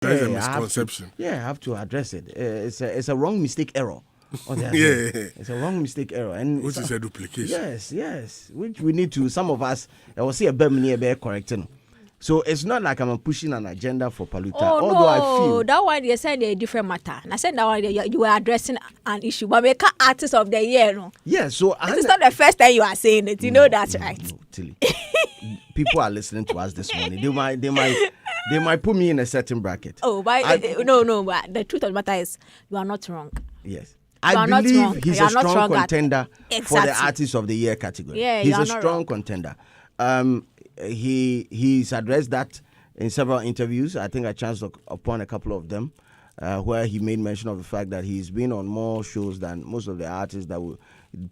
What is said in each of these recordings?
There's a misconception. I have to address it. It's a wrong mistake error. It's a wrong mistake error, and which is a duplication. Yes. Which we need to. Some of us, I will say a bit near correcting. So it's not like I'm pushing an agenda for Paluta. Oh, although I feel that one you said a different matter. And I said that one you were addressing an issue, but we can't artist of the year, no. Yeah, so it's not the first time you are saying it. You know that's right. No, Tilly. People are listening to us this morning. They might put me in a certain bracket. Oh, but no. But the truth of the matter is, you are not wrong. Yes. I believe he's a strong contender for the Artist of the Year category. Yeah, he's a strong contender. He's addressed that in several interviews. I think I chanced upon a couple of them where he made mention of the fact that he's been on more shows than most of the artists that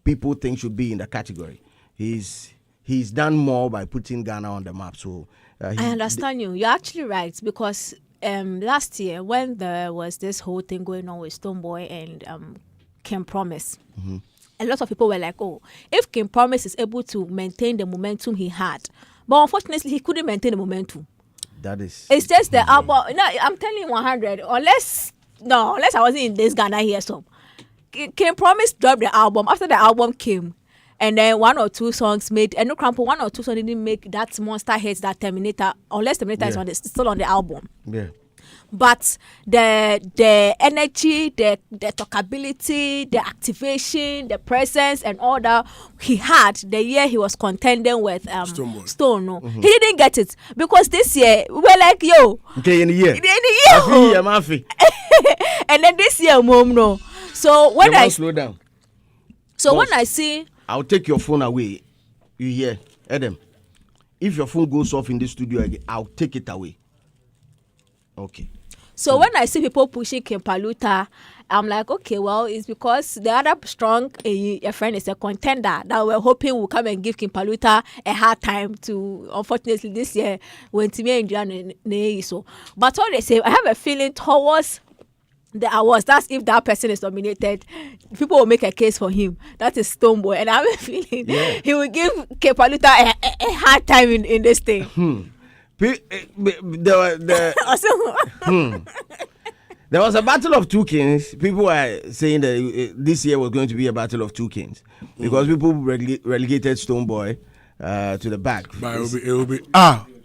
people think should be in the category. He's done more by putting Ghana on the map. So I understand you. You're actually right, because last year when there was this whole thing going on with Stonebwoy and King Promise, a lot of people were like, oh, if King Promise is able to maintain the momentum he had, but unfortunately he couldn't maintain the momentum. It's just the album. No, I'm telling you 100. Unless I wasn't in this Ghana here, so King Promise dropped the album. After the album came, and then one or two songs made, and no Crampo, one or two songs didn't make that monster hits that Terminator, unless Terminator is still on the album. Yeah. But the energy, the talkability, the activation, the presence, and all that he had the year he was contending with Stone. No, he didn't get it, because this year we were like, yo, okay, in the year, and then this year, mom, no. So when I slow down. So boss, when I see, I'll take your phone away. You hear, Adam? If your phone goes off in the studio again, I'll take it away. Okay. So when I see people pushing King Paluta, I'm like, okay, well, it's because the other strong a friend is a contender that we're hoping will come and give King Paluta a hard time to. Unfortunately, this year when Timmy and so. But all they say, I have a feeling towards the awards. That's if that person is nominated, people will make a case for him. That is Stonebwoy, and I have a feeling he will give King Paluta a hard time in this thing. There was a battle of two kings. People were saying that this year was going to be a battle of two kings because people relegated Stonebwoy to the back. But it will be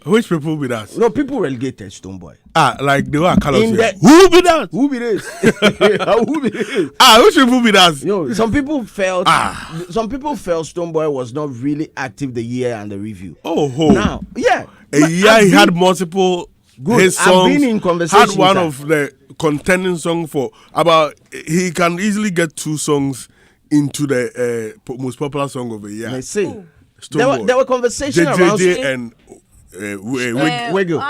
which people will be that? No, people relegated Stonebwoy. Like they were colors. Who will be that? Who be this? Who be this? Which people will be that? You know, some people felt Stonebwoy was not really active the year and the review. Now, yeah. A year he had multiple his songs. I've been in conversation. Had one of the contending song for about. He can easily get two songs into the most popular song of the year. I see. There were conversations around JJ and Wiggle.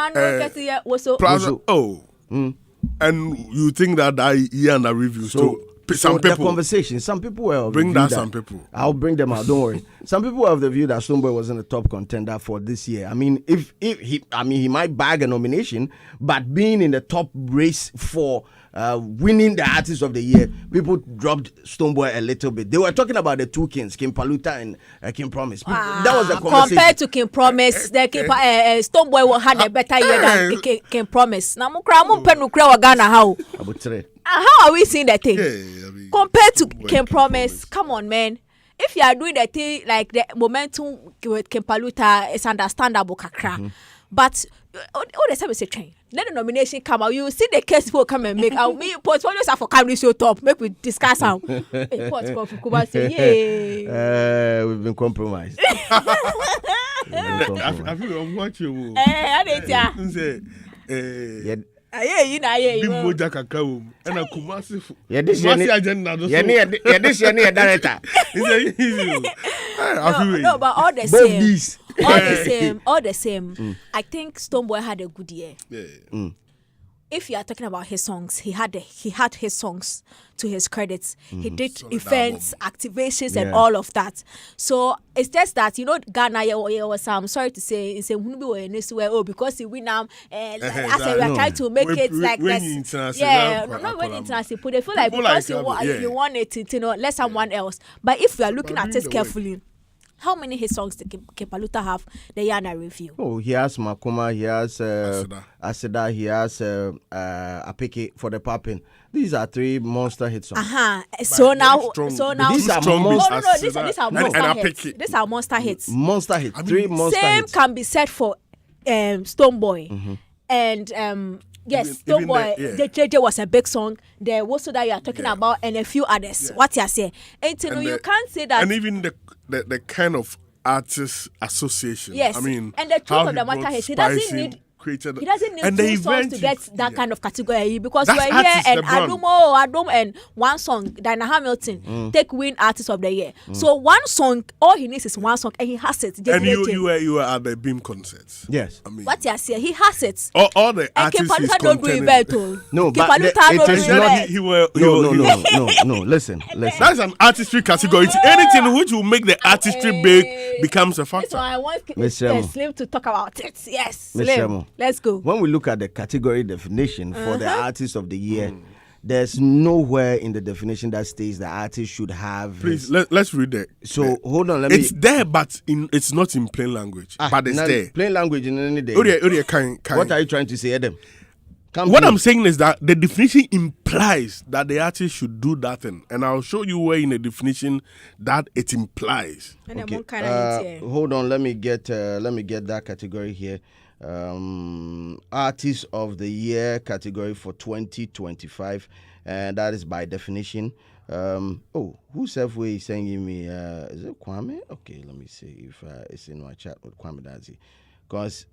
And you think that year and the review some people. The conversation. Some people were bring that. Some people. I'll bring them out. Don't worry. Some people were of the view that Stonebwoy wasn't a top contender for this year. I mean, if he might bag a nomination, but being in the top race for winning the Artist of the Year, people dropped Stonebwoy a little bit. They were talking about the two kings, King Paluta and King Promise. That was the conversation. Compared to King Promise, the Stonebwoy had a better year than King Promise. Now, how are we seeing that thing? Compared to King Promise, come on, man. If you are doing the thing like the momentum with King Paluta, it's understandable, kakra. But all the time we say train. Let the nomination come out. You see the case people come and make. Me portfolios are for coming show top. Make we discuss how. Portfolio for Kuba say yeah. We've been compromised. I feel I'm watching. I did yeah. You know, Big Moja Kakao and a Kumasi. This year, director. No, but all the same. All the same. I think Stonebwoy had a good year. Yeah. If you are talking about his songs, he had his songs to his credits. He did events, activations, and all of that. So it's just that Ghana was. I'm sorry to say, it's a because he win now. As we are trying to make it like this. Yeah, not when international. They feel like because you want it, let someone else. But if you are looking at it carefully, How many hit songs did Kepaluta have the year under review? Oh, he has Makoma, he has Aseda, he has Apeke for the Poppin'. These are 3 monster hit songs. So now these are monster hits. These are monster hits. These are monster hits. Monster hits. 3 monster hits. Same can be said for Stonebwoy and yes, Stonebwoy. The JJ was a big song. The also that you are talking about and a few others. What you say? And you can't say that. And even the kind of artist association. Yes. I mean, and the truth of the matter is he doesn't need. He doesn't need 2 songs to get that kind of category because we're here and Adom and one song, Dinah Hamilton, take win artist of the year. So one song, all he needs is one song and he has it. And you were at the Beam concerts. Yes. I mean, what you say? He has it. All the artists he's don't do event. No, but it is not. No. Listen. That's an artistry category. Anything which will make the artistry big becomes a factor. So I want Slim to talk about it. Yes, Slim. Let's go. When we look at the category definition for the artist of the year, there's nowhere in the definition that states the artist should have. Please, let's read it. So hold on, it's there, but it's not in plain language. But it's there. Plain language in any day. What are you trying to say, Adam? What I'm saying is that the definition implies that the artist should do that thing, and I'll show you where in the definition that it implies. Okay. Hold on, let me get that category here. Artist of the year category for 2025, and that is by definition. Who self-way is sending me? Is it Kwame? Okay, let me see if it's in my chat with Kwame Dazi, because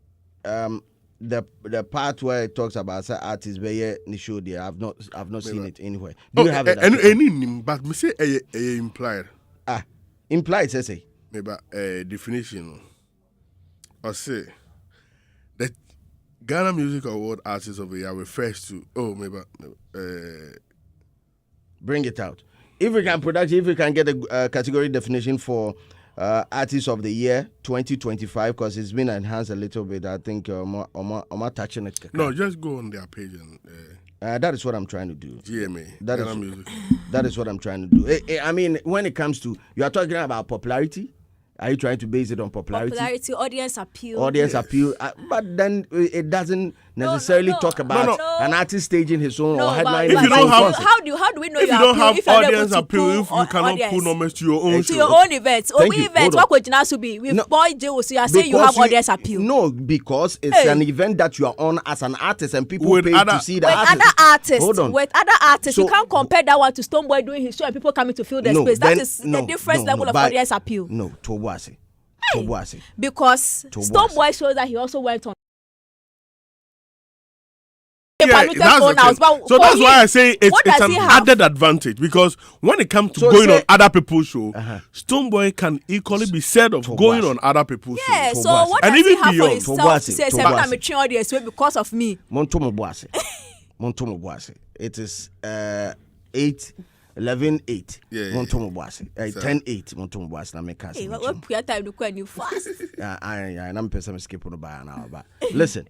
the part where it talks about artists, but yeah, show there. I've not seen it anywhere. Do you have it? Any but me say implied. Implied say. Maybe definition. I say. The Ghana Music Award Artist of the Year refers to bring it out. If we can get a category definition for Artist of the Year 2025, because it's been enhanced a little bit. I think Oma touching it. No, just go on their page and that is what I'm trying to do. GMA. That is what I'm trying to do. I mean, when it comes to, you are talking about popularity. Are you trying to base it on popularity? Audience appeal. But then it doesn't necessarily talk about an artist staging his own or headlining his own concert. How do we know if you don't have audience appeal, if you cannot pull numbers to your own show? To your own events. What could Jinasu be? With Boy Joe, so you are saying you have audience appeal. No, because it's an event that you are on as an artist and people pay to see the artist. With other artists, you can't compare that one to Stonebwoy doing his show and people coming to fill the space. That is the different level of audience appeal. No, Tobwasi. Because Stonebwoy shows that he also went on. That's why I say it's an added advantage, because when it comes to going on other people's show, Stonebwoy can equally be said of going on other people's show. Yeah, so what does he have for himself to say? I'm a audience because of me. Montomo Boase. It is 8. 11-8. Montomo Boase. 10-8. Montomo Boase. Na make us. Hey, what time do you fast? I'm person skip on the bar now. But listen,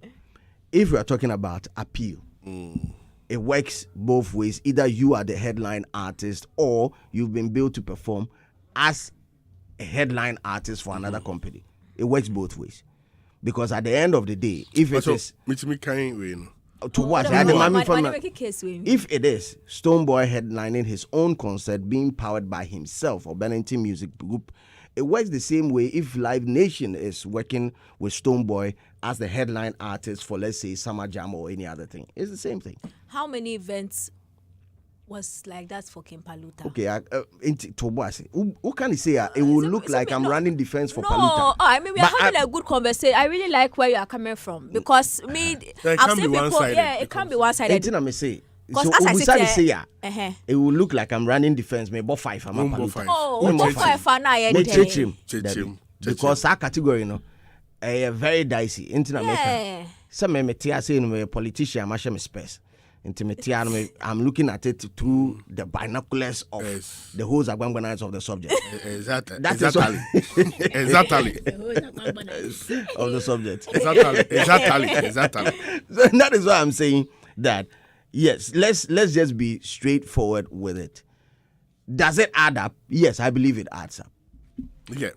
if we are talking about appeal, it works both ways. Either you are the headline artist or you've been billed to perform as a headline artist for another company. It works both ways, because at the end of the day, if it is to what? If it is Stonebwoy headlining his own concert being powered by himself or Bennington Music Group, it works the same way if Live Nation is working with Stonebwoy as the headline artist for, let's say, Summer Jam or any other thing. It's the same thing. How many events was like that for Kempaluta? Okay, who can you say it will look like I'm running defense for Paluta? No, I mean, we are having a good conversation. I really like where you are coming from, because I've seen people, it can't be one-sided. Because as I say, it will look like I'm running defense. Maybe 5. I'm a Paluta. Oh, 5. Because our category, very dicey. Some say politician, I'm space. I'm looking at it through the binoculars of the whole Zagwangbanans of the subject. Exactly. Of the subject. Exactly. So that is why I'm saying that, yes, let's just be straightforward with it. Does it add up? Yes, I believe it adds up. Yeah.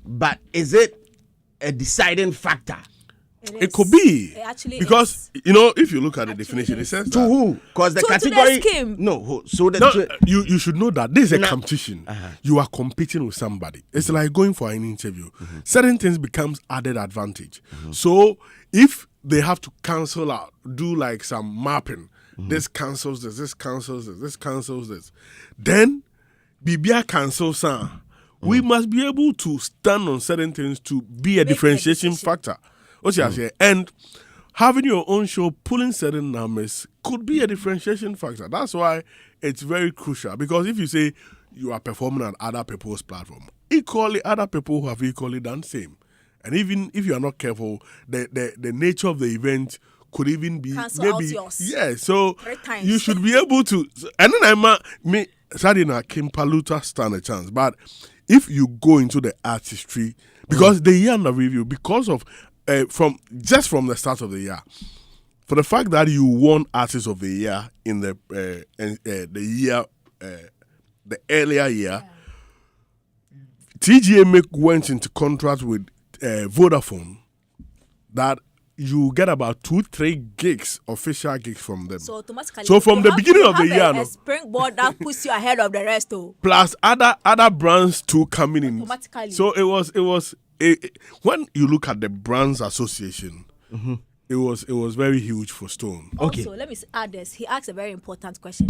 but is it a deciding factor? It could be. It actually because is. you know, if you look at the definition, it says to that, who? Because the category. You should know that this is a competition. You are competing with somebody. It's like going for an interview. Certain things becomes added advantage. So if they have to cancel out, do like some mapping. This cancels this. This cancels this. This cancels this. Then Bibia cancels some. We must be able to stand on certain things to be a differentiation factor. And having your own show, pulling certain numbers could be a differentiation factor. That's why it's very crucial. Because if you say you are performing on other people's platform, equally other people who have equally done same. And even if you are not careful, the nature of the event could even be cancel out yours. Yeah, so you should be able to. And then Sadina Kimpaluta stand a chance. But if you go into the artistry, because the year under review, because of from the start of the year, for the fact that you won Artist of the Year in the earlier year, TGA went into contract with Vodafone that you get about 2-3 gigs, official gigs from them. So automatically, so from the beginning of the year, a springboard that puts you ahead of the rest, plus other brands too coming in. Automatically. So it was when you look at the brands association, it was very huge for Stone. Also, let me add this. He asked a very important question.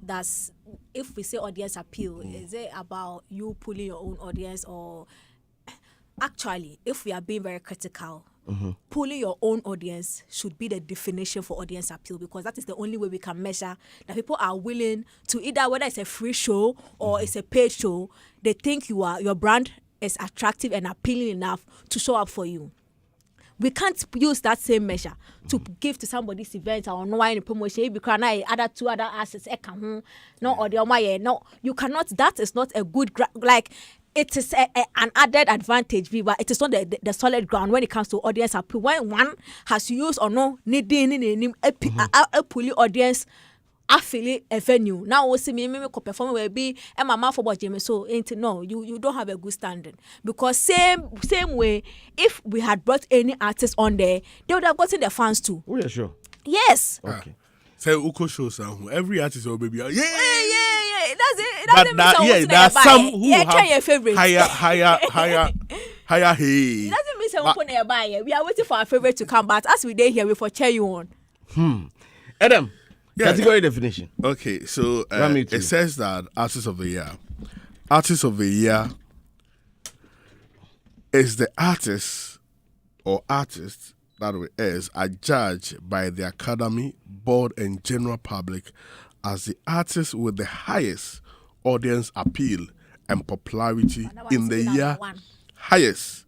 That's if we say audience appeal, is it about you pulling your own audience, or actually, if we are being very critical, pulling your own audience should be the definition for audience appeal, because that is the only way we can measure that people are willing to, either whether it's a free show or it's a paid show, they think your brand is attractive and appealing enough to show up for you. We can't use that same measure to give to somebody's event or no one promotion because other two other assets no, you cannot. That is not a good like. It is an added advantage, but it is not the solid ground when it comes to audience appeal. When one has used or no needing a pulley audience affiliate a venue. Now we see me perform will be and my mouth about Jamie. So no, you don't have a good standing, because same way, if we had brought any artist on there, they would have gotten the fans too. Oh yeah, sure. Yes. Okay. So Uko shows every artist will be yeah. It doesn't mean there are some who have higher hey. It doesn't mean someone put buy. We are waiting for our favorite to come, but as we day here, we for cheer you on. Adam. Category definition. Okay, so it says that Artist of the Year is the artist or artists that are judged by the Academy, Board, and general public as the artist with the highest audience appeal and popularity in the year. Highest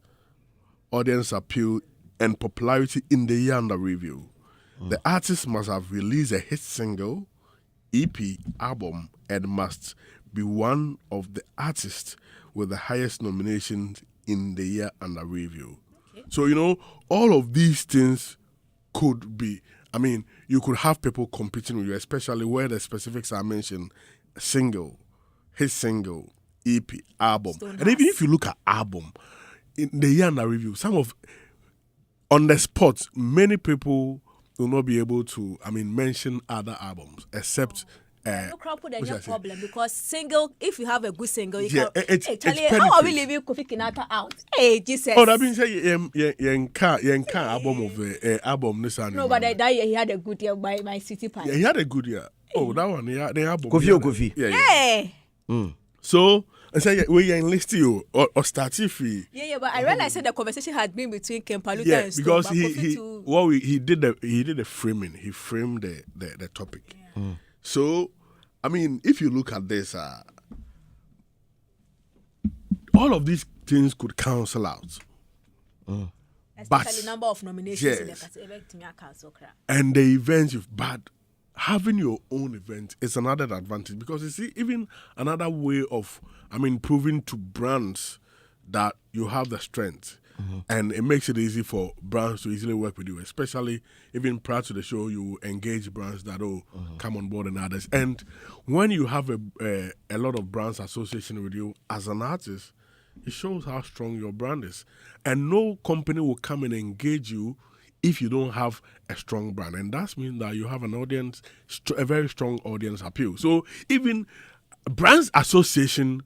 audience appeal and popularity in the year under review. The artist must have released a hit single, EP, album, and must be one of the artists with the highest nominations in the year under review. Okay. So, all of these things could be, you could have people competing with you, especially where the specifics are mentioned: single, hit single, EP, album. And even if you look at album, in the year under review, on the spot, many people will not be able to, mention other albums except. No crowd put any problem, because single. If you have a good single, you can. How are we leaving Kofi Kinata out? Hey, Jesus. Oh, that means yenka album of the album this and. No, but that year he had a good year by my city party. Yeah, he had a good year. Oh, that one, the album. Kofi. Yeah. So. I say we enlist you or start if we. Yeah, but I realized that the conversation had been between Kempaluta and Stone. Because he did the framing. He framed the topic. Yeah. So, if you look at this, all of these things could cancel out. Especially number of nominations in the category. And the events but having your own event is another advantage, because you see, even another way of proving to brands that you have the strength, and it makes it easy for brands to easily work with you, especially even prior to the show. You engage brands that come on board and others, and when you have a lot of brands association with you as an artist, it shows how strong your brand is. And no company will come and engage you if you don't have a strong brand. And that means that you have an audience, a very strong audience appeal. So even brands association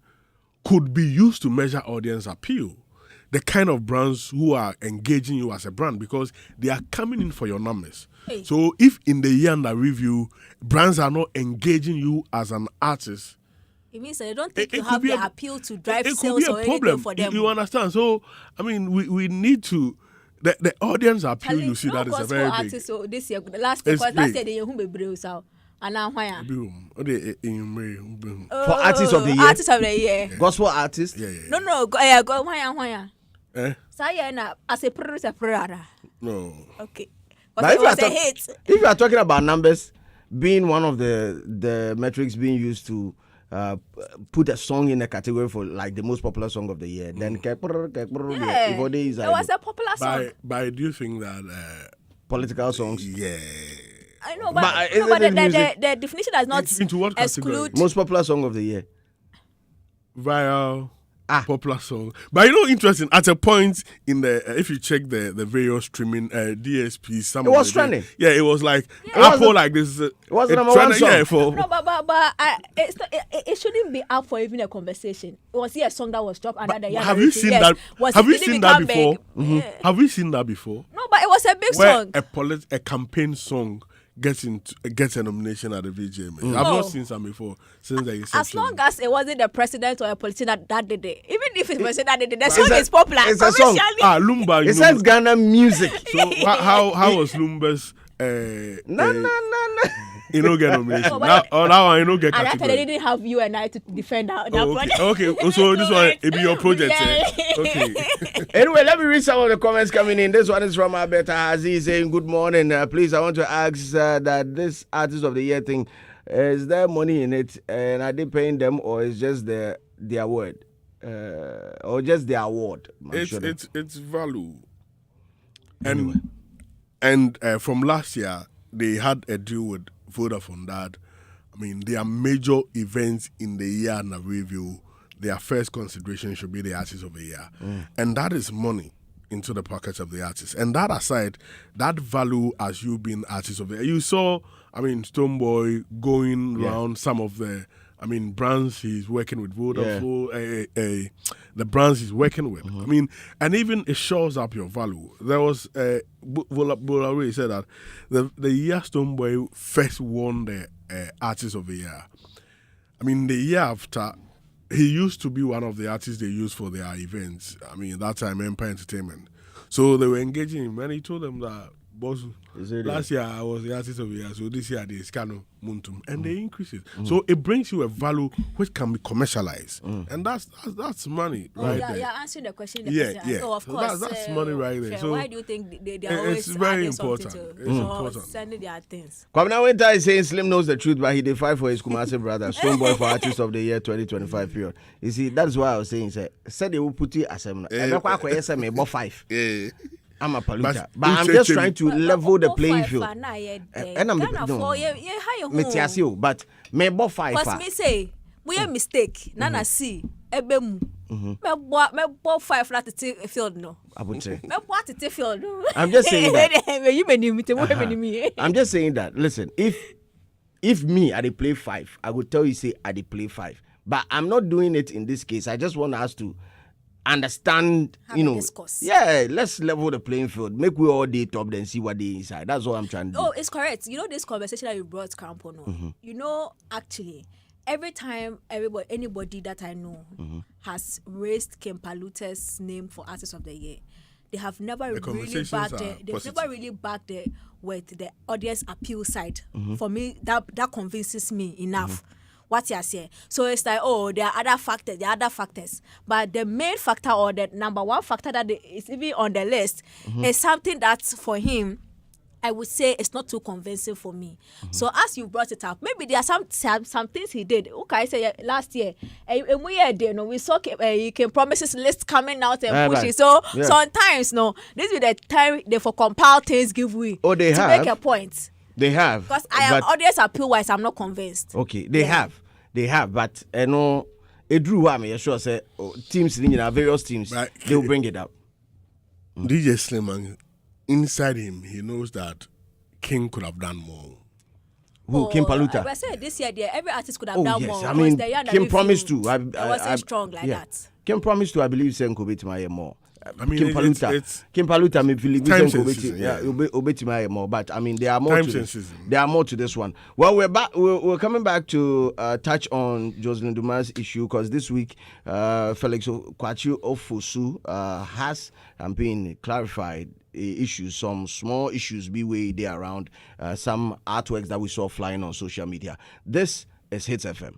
could be used to measure audience appeal. The kind of brands who are engaging you as a brand, because they are coming in for your numbers. Hey. So if in the year under review, brands are not engaging you as an artist, it means that they don't think you have the appeal to drive it sales could or be a problem. anything for them. You understand? So, I mean, we need to, the audience appeal, you see, that is a very big. Artists, so this year, last year they who be brave so. And now why? For artists of the year. Artists of the year. Gospel artists. Yeah. No, go why? Saya na as a producer. No. Okay. But If you are talking about numbers being one of the metrics being used to put a song in a category for like the most popular song of the year, then it was a popular song. But do you think that political songs? Yeah. I know, but the definition does not into what exclude most popular song of the year. Viral. Popular song. But you know, interesting, at a point in the if you check the various streaming DSPs, it was trending. Yeah, it was like Apple, like this. It was the number one song. Yeah, for no, but it shouldn't be up for even a conversation. It was a song that was dropped under the year. Have you seen that? Have you seen that before? Mm-hmm. Have you seen that before? No, but it was a big where song. A campaign song gets a nomination at the VGMA. I've not seen some before since the inception. As long as it wasn't the president or a politician that did it, even if it's the president that did it, the song is popular. It's a song. Lumba. It says Ghana music. So how was Lumba's? No. You don't get nomination. Now I don't get category. And after they didn't have you and I to defend that project. Okay. So this one, it be your project. Okay. Anyway, let me read some of the comments coming in. This one is from Alberta Hazi saying, good morning. Please, I want to ask that this Artist of the Year thing, is there money in it? And are they paying them, or is just the award? Or just the award? It's value. And from last year, they had a deal with Vodafone that, I mean, their major events in the year under review, their first consideration should be the Artist of the Year. And that is money into the pockets of the artist. And that aside, that value as you being Artist of the Year. You saw, I mean, Stonebwoy going around some of the, I mean, brands he's working with, Vodafone, the brands he's working with. I mean, and even it shows up your value. There was, Bolare said that the year Stonebwoy first won the Artist of the Year, I mean, the year after, he used to be one of the artists they used for their events. I mean, that time, Empire Entertainment. So they were engaging him, and he told them that, boss, last year I was the Artist of the Year, so this year they scan Muntum, and they increase it. So it brings you a value which can be commercialized, and that's money right there. You're answering the question. So of course, that's money right there. So why do you think they are always it's very important? It's important. Sending their things. Kwamina Winter is saying Slim knows the truth, but he did fight for his Kumasi brother, Stonebwoy for Artist of the Year 2025 period. You see, that's why I was saying, said they will put it as a 5. I'm a polluter, but I'm just trying to level the playing field. And I'm but me bo 5. Because me say we a mistake. Nana see ebemu. Me bo 5 flat to field no. I would say. Me bo to field no. I'm just saying that. I'm just saying that. Listen, if me I dey play 5, I would tell you say I dey play 5. But I'm not doing it in this case. I just want us to understand, discourse. Yeah, let's level the playing field. Make we all day top then see what they inside. That's all I'm trying to do. Oh, it's correct. You know this conversation that you brought, Crampono. You know, actually, every time anybody that I know has raised Kim Palute's name for Artist of the Year, they have never really backed it. They've never really backed it with the audience appeal side. For me, that convinces me enough. What you say? So it's like, there are other factors. But the main factor, or the number one factor that is even on the list, is something that's for him, I would say it's not too convincing for me. So as you brought it up, maybe there are some things he did. Okay, I say last year, and we saw he can promises list coming out and pushing. So sometimes, this is the time they for compile things give way. Oh, they to have. Make a point. They have. Because I am audience appeal wise, I'm not convinced. Okay, they have, but it drew one. Me sure say teams, various teams, Right. they will bring it out. DJ Slim, and inside him, he knows that King could have done more. Who? Kim Paluta. I said this year, every artist could have Oh done yes, more. I mean, because Kim promised to. I wasn't strong like that. Kim promised to. I believe Sen Kobetima more. I mean, Kim Paluta. it's Kim Paluta. Me believe time Sen sensitive, Kobetima more. But I mean, there are more. Time To sensitive. there are more to this one. Well, we're back. We're coming back to touch on Joselyn Dumas' issue because this week, Felix Kwakye Ofosu has been clarified. Issues, some small issues be way there around some artworks that we saw flying on social media. This is Hitz FM.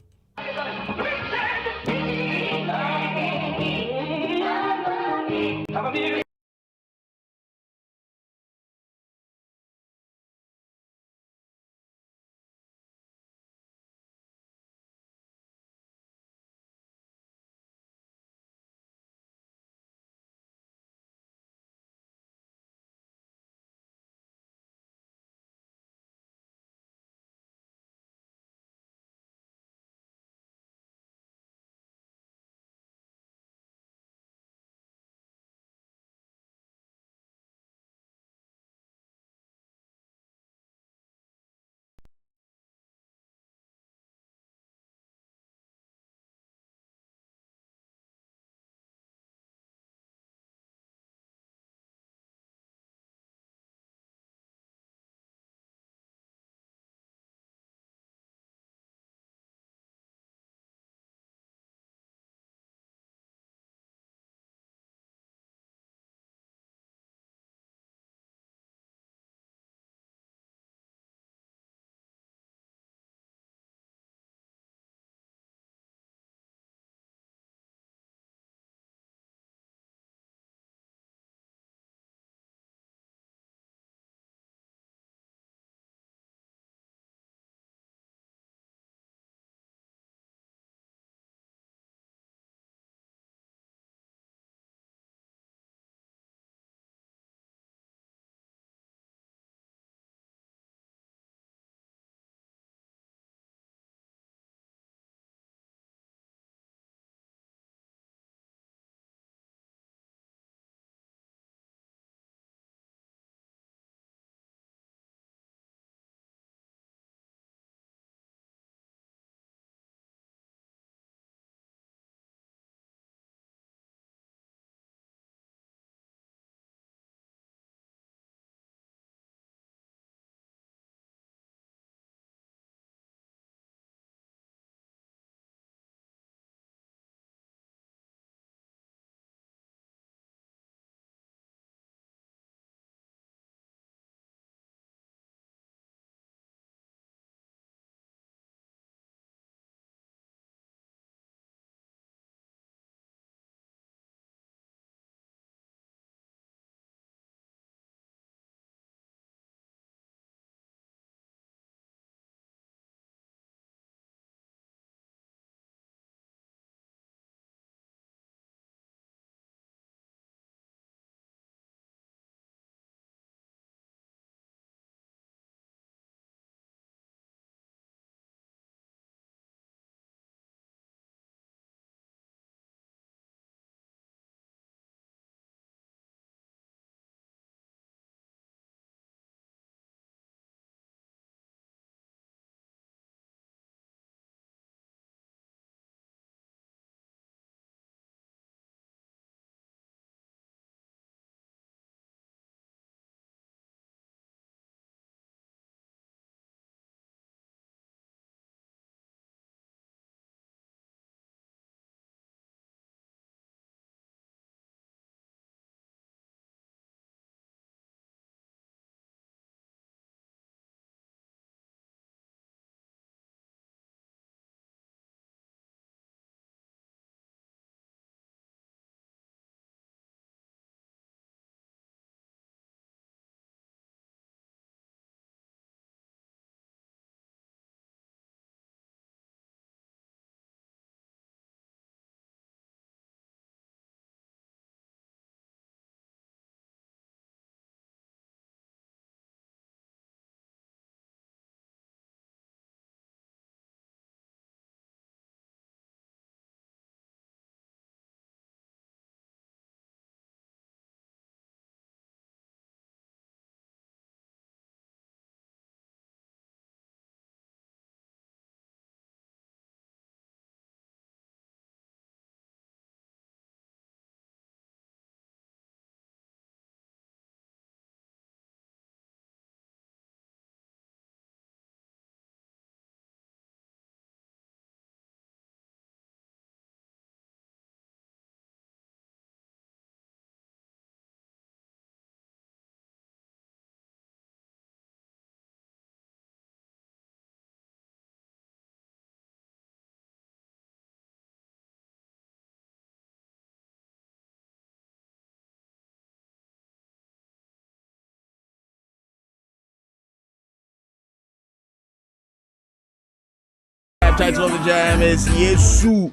title of the jam is Yesu.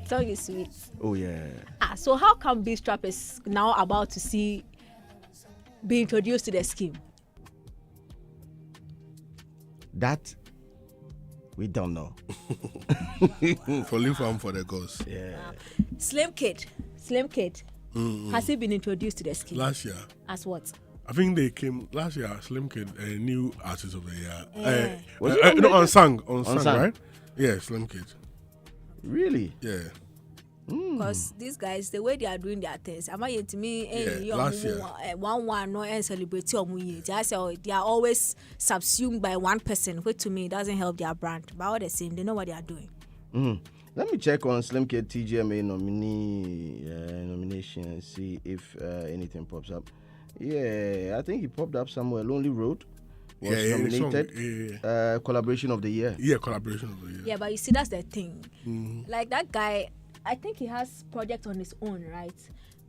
Song is sweet. Oh yeah. So how come B-Strap is now about to be introduced to the scheme? That we don't know. For leave farm for the goals. Yeah. Slim Kid. Has he been introduced to the scheme? Last year. As what? I think they came last year. Slim Kid, a new artist of the year. Was it on Sang, right? Yeah, Slim Kid. Really? Yeah. Because these guys, the way they are doing their things, am I to me? Last year. One no and celebrate they are always subsumed by one person, which to me doesn't help their brand. But all the same, they know what they are doing. Let me check on Slim Kid TGMA nomination and see if anything pops up. Yeah, I think he popped up somewhere. Lonely Road was nominated. Collaboration of the year. Yeah, collaboration of the year. Yeah, but you see, that's the thing. Like that guy, I think he has project on his own, right?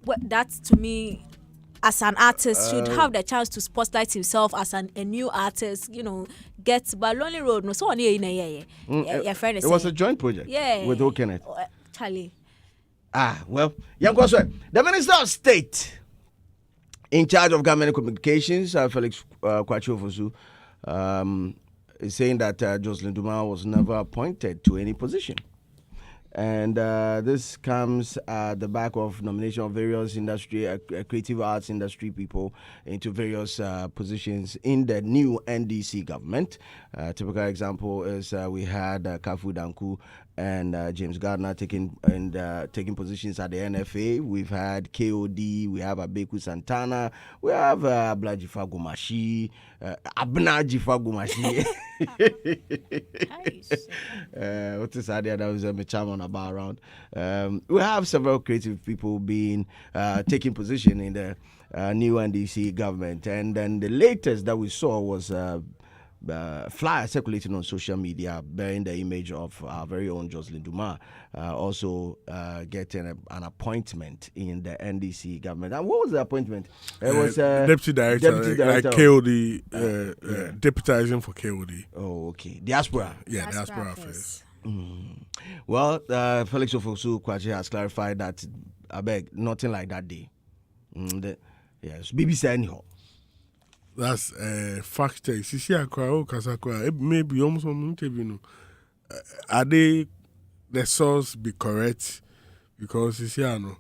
Well, that to me, as an artist, should have the chance to spotlight himself as a new artist. But Lonely Road, no, so on your friend is. It was a joint project. Yeah, with Kenneth. Charlie. Well, the Minister of State in charge of government communications, Felix Kwakye Ofosu, is saying that Joselyn Dumas was never appointed to any position. And this comes at the back of nomination of various industry, creative arts industry people into various positions in the new NDC government. Typical example is we had Kafu Danku and James Gardner taking positions at the NFA. We've had KOD, we have Abeku Santana, we have Abna Jifagumashi. What is that? That was a chairman about around. We have several creative people taking position in the new NDC government, and then the latest that we saw was flyer circulating on social media bearing the image of our very own Joselyn Dumas, also getting an appointment in the NDC government. And what was the appointment? It was deputy director, like KOD, deputizing for KOD. Oh, okay. Diaspora. Yeah, diaspora affairs. Well, Felix Ofosu Kwakye has clarified that I beg nothing like that day. Yes, BBC anyhow. That's fact check. Sisi akwa kasakwa. Maybe almost on interview. Are the source be correct? Because sisi ano.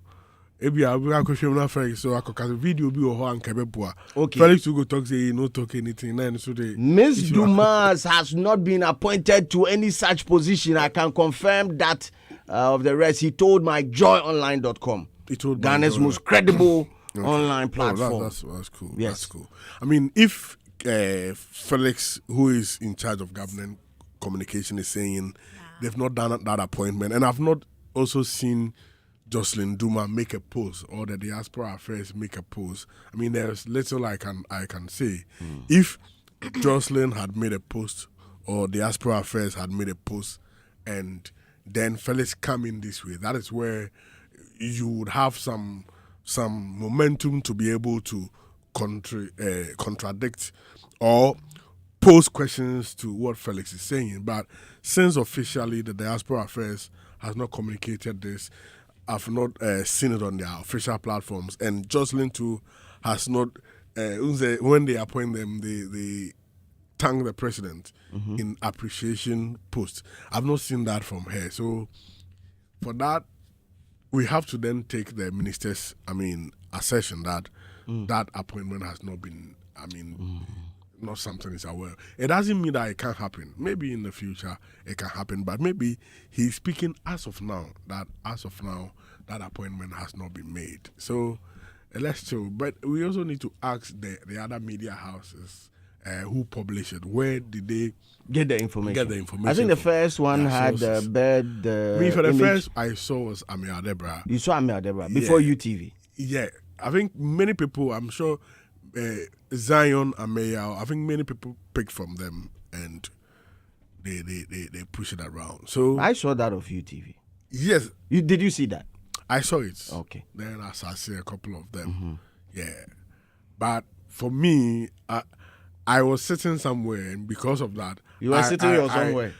Ebi I go show na Felix so I video be or and kebeboa. Okay. Felix to go talk say he no talk anything. Then so they Miss Dumas has not been appointed to any such position. I can confirm that. Of the rest, he told myjoyonline.com. He told Ghana's most credible online platform. That's cool. Yes. That's cool. I mean, if Felix, who is in charge of government communication, is saying they've not done that appointment, and I've not also seen Joselyn Dumas make a post or the diaspora affairs make a post. I mean, there's little I can say. If Joselyn had made a post or diaspora affairs had made a post, and then Felix come in this way, that is where you would have some momentum to be able to contradict or pose questions to what Felix is saying. But since officially the diaspora affairs has not communicated this, I've not seen it on their official platforms, and Joselyn too has not. When they appoint them, they thank the president in appreciation post. I've not seen that from her. So for that, we have to then take the minister's, assertion that that appointment has not been, not something is aware. It doesn't mean that it can't happen. Maybe in the future it can happen, but maybe he's speaking as of now, that appointment has not been made. So let's chill. But we also need to ask the other media houses who published it. Where did they get the information? I think from the first one had the bed. For the first I saw was Amir Adebra. You saw Amir Adebra before UTV. Yeah, I think many people. I'm sure Zion Ameya. I think many people picked from them and they push it around. So I saw that of UTV. Yes. Did you see that? I saw it. Okay. Then I see a couple of them. Yeah. But for me, I was sitting somewhere, and because of that, You were sitting somewhere.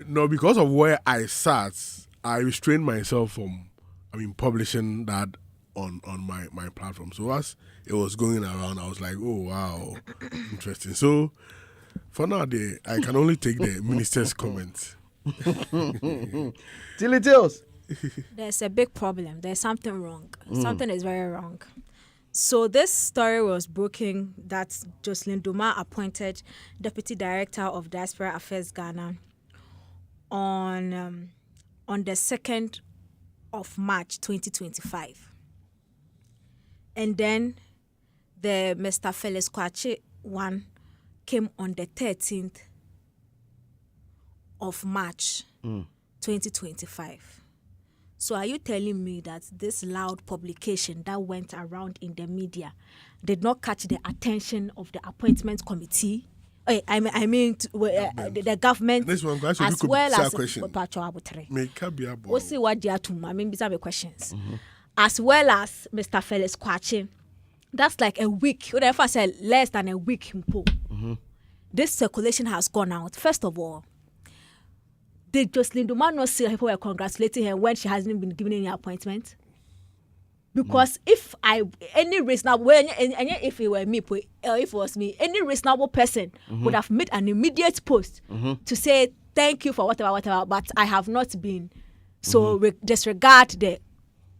No, because of where I sat, I restrained myself from, publishing that on my platform. So as it was going around, I was like, oh wow, interesting. So for now, I can only take the minister's comments. Tilly Tales. There's a big problem. There's something wrong. Something is very wrong. So this story was broken that Joselyn Dumas appointed Deputy Director of Diaspora Affairs Ghana on the 2nd of March 2025. And then the Mr. Felix Kwakye one came on the 13th of March 2025. So are you telling me that this loud publication that went around in the media did not catch the attention of the appointment committee? The government, This one, guys, as well as question. We'll see what they are to questions. As well as Mr. Felix Kwakye. That's like a week. Whatever I said, less than a week. This circulation has gone out. First of all, did Joselyn Dumas not see people were congratulating her when she hasn't been given any appointment? Because if it were me, or if it was me, any reasonable person would have made an immediate post to say thank you for whatever, but I have not been. So disregard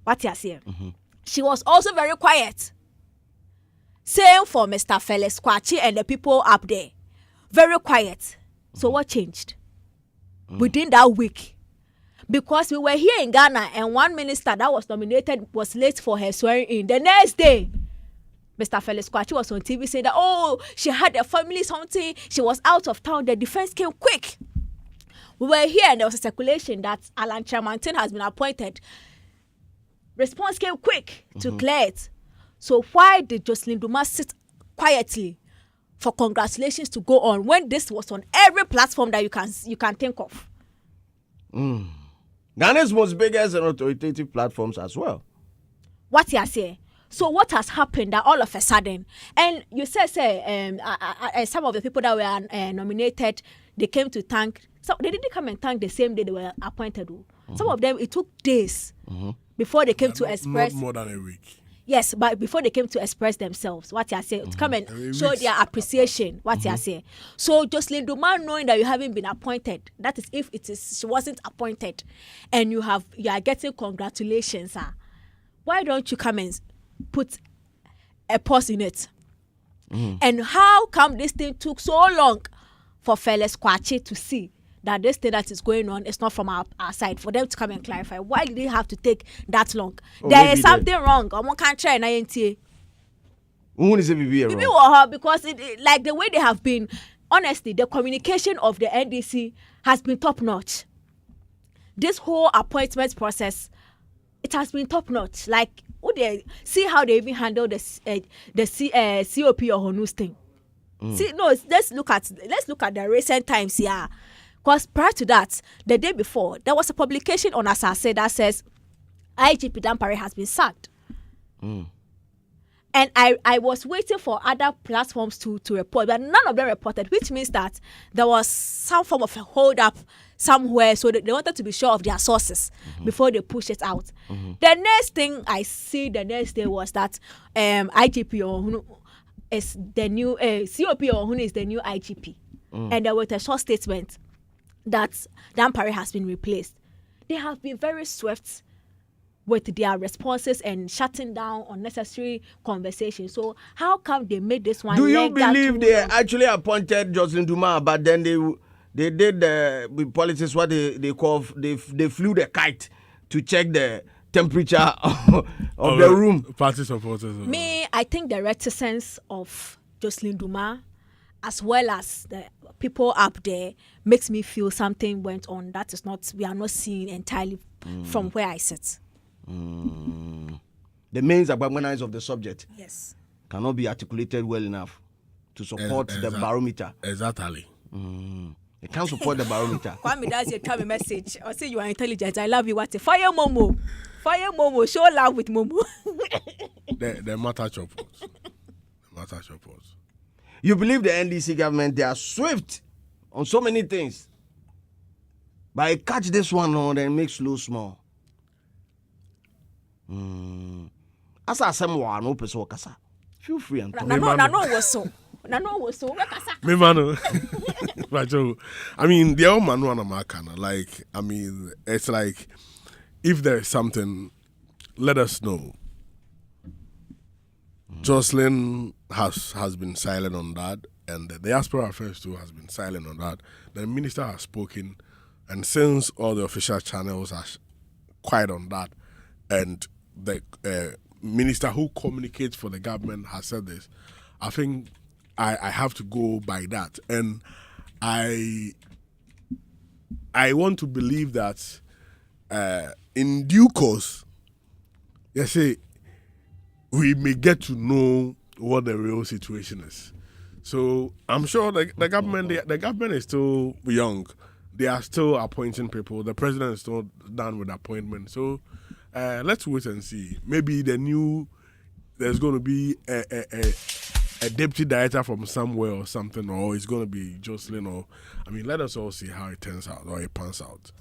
what you are saying. She was also very quiet. Same for Mr. Felix Kwakye and the people up there. Very quiet. So what changed? Within that week, because we were here in Ghana and one minister that was nominated was late for her swearing in. The next day, Mr. Felix Kwakye was on TV saying that, she had a family something, she was out of town. The defense came quick. We were here and there was a circulation that Alan Chairmanton has been appointed. Response came quick to clear it. So why did Joselyn Dumas sit quietly for congratulations to go on when this was on every platform that you can think of? Ghana's most biggest and authoritative platforms as well. What you are saying? So what has happened that all of a sudden, and you say some of the people that were nominated, they came to thank. So they didn't come and thank the same day they were appointed. Some of them, it took days before they came to express. Not more than a week. Yes, but before they came to express themselves, what you are saying, to come and show their appreciation, what you are saying. So Joselyn Dumas, knowing that you haven't been appointed, that is if she wasn't appointed, and you are getting congratulations, why don't you come and put a pause in it? And how come this thing took so long for Felix Kwakye to see that this thing that is going on is not from our side, for them to come and clarify? Why did it have to take that long? There is something wrong. I can't try because like the way they have been, honestly, the communication of the NDC has been top notch. This whole appointment process, it has been top notch. Like, see how they even handle the COP or Honu's thing. See, no, let's look at the recent times here. Because prior to that, the day before, there was a publication on Asase that says IGP Dampare has been sacked. And I was waiting for other platforms to report, but none of them reported, which means that there was some form of a hold up somewhere, so they wanted to be sure of their sources before they push it out. The next thing I see the next day was that IGP Ohunu is the new COP Ohunu is the new IGP. And there was a short statement that Dampare has been replaced. They have been very swift with their responses and shutting down unnecessary conversations. So how come they made this one? Do you believe they actually appointed Joselyn Dumas, but then they did with politics what they call they flew the kite to check the temperature of the room? Party supporters. Me, I think the reticence of Joselyn Dumas, as well as the people up there, makes me feel something went on that is not, we are not seeing entirely from where I sit. The main abandonments of the subject, yes, cannot be articulated well enough to support the barometer. Exactly. They can't support the barometer. Kwame, that's your time message. I say you are intelligent. I love you. What a fire, Momo. Fire, Momo. Show love with Momo. The matter choppers. The matter choppers. You believe the NDC government, they are swift on so many things. But I catch this one on then make slow small. As I say, no person kasa. Feel free and talk. No was so. Me manu. I mean, the old man one of like, I mean, it's like if there is something, let us know. Joselyn has been silent on that, and the Diaspora Affairs too has been silent on that. The minister has spoken, and since all the official channels are quiet on that, and the minister who communicates for the government has said this, I think I have to go by that, and I want to believe that in due course, you see, we may get to know what the real situation is. So I'm sure the government is still young. They are still appointing people. The president is still done with appointment. So let's wait and see. Maybe there's going to be a deputy director from somewhere or something, or it's going to be Joselyn, or I mean, let us all see how it turns out or it pans out.